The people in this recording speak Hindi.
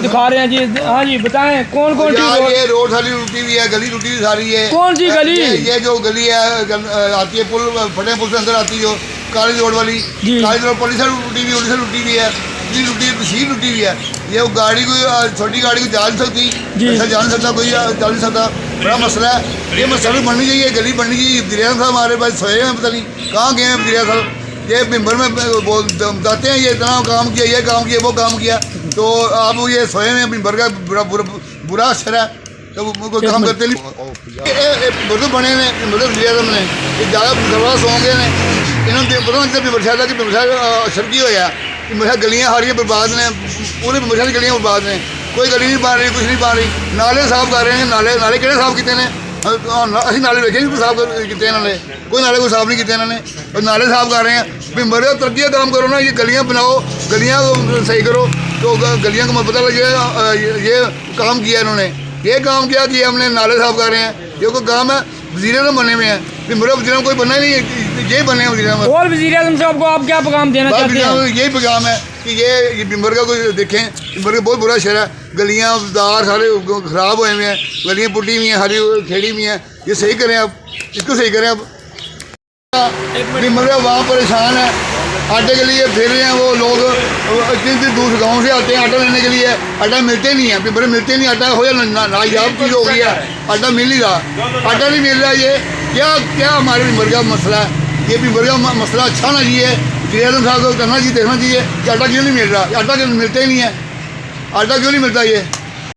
दिखा रहे हैं जी। हाँ जी बताएं कौन कौन सी रोड? ये रोड सारी टूटी हुई है, गली टूटी हुई सारी है। कौन सी गली? ये जो गली है आती है पुल, फटे पुल से अंदर आती है, जो काली रोड वाली, काली रोड पुलिस टूटी हुई, उड़ीसा टूटी हुई है, टूटी हुई, तहसील टूटी हुई है। ये गाड़ी को, छोटी गाड़ी को जा नहीं सकती, ऐसा जा नहीं सकता, कोई जा नहीं सकता। बड़ा मसला है। ये सड़क बननी चाहिए, गली बननी चाहिए। वजीर साहब हमारे पास सोए हैं, पता नहीं कहाँ गए हैं वजीर साहब। ये मिम्बर में बताते हैं ये इतना काम किया, ये काम किया, वो काम किया, तो आप ये सोए हैं मिम्बर का बुरा असर है, तो कोई काम करते नहीं। मतलब बने ने मतलब वजीर साहब ने ज़्यादा दरबार सौ गए ने, इन्होंने पता नहीं मिम्बर साहब कि मिम्बर साहब असर की होया कि मेरे गलियाँ सारियाँ बर्बाद ने, पूरे मिम्बर साहब की गलियाँ बर्बाद ने, कोई गली नहीं बन रही, कुछ नहीं बन रही। नाले साफ कर रहे हैं, नाले किहड़े साफ किए हैं? ਅਸੀਂ ਨਾਲੇ ਵੇਖੇ ਨਹੀਂ ਸਾਫ ਕੀਤੇ ਇਹਨਾਂ ਨੇ, ਕੋਈ ਨਾਲੇ ਕੋਈ ਸਾਫ नहीं किए इन्होंने, और नाले साफ कर रहे हैं। भी मरे तरक्की का काम करो ना, ये गलियां बनाओ, गलियां सही करो, तो गलियां को पता लगे ये काम किया इन्होंने, ये काम किया कि हमने नाले साफ कर रहे हैं। ये कोई काम है? वजीर आज़म बने हुए हैं, भी मेरे वजीर आज़म कोई बनना ही नहीं, यही बने हैं वजीर आज़म। और वजीर आज़म साहब को आप क्या पैगाम देना चाहते हैं? यही पैगाम है कि ये बिम्बर का कोई देखें, बिम्बर का बहुत बुरा शहर है, गलियाँ दार सारे ख़राब हुए हुए हैं, गलियाँ पुटी हुई हैं, हरी खेड़ी हुई हैं, ये सही करें आप, इसको सही करें आप। बिम्बर का वहाँ परेशान है, आटे के लिए फिर रहे हैं वो लोग, इतनी दूर गाँव से आते हैं आटा लेने के लिए, आटा मिलते नहीं है, बिम्बर मिलते नहीं, आटा हो या नायाब चीज़ हो गई है, आटा मिल नहीं रहा, आटा नहीं मिल रहा। ये क्या हमारे बिम्बर का मसला है? ये बिम्बर का मसला अच्छा ना चाहिए, वज़ीर आज़म साहब को करना चाहिए, देखना चाहिए कि आटा क्यों नहीं मिल रहा, आटा क्यों मिलता ही नहीं है, आटा क्यों नहीं मिलता ये।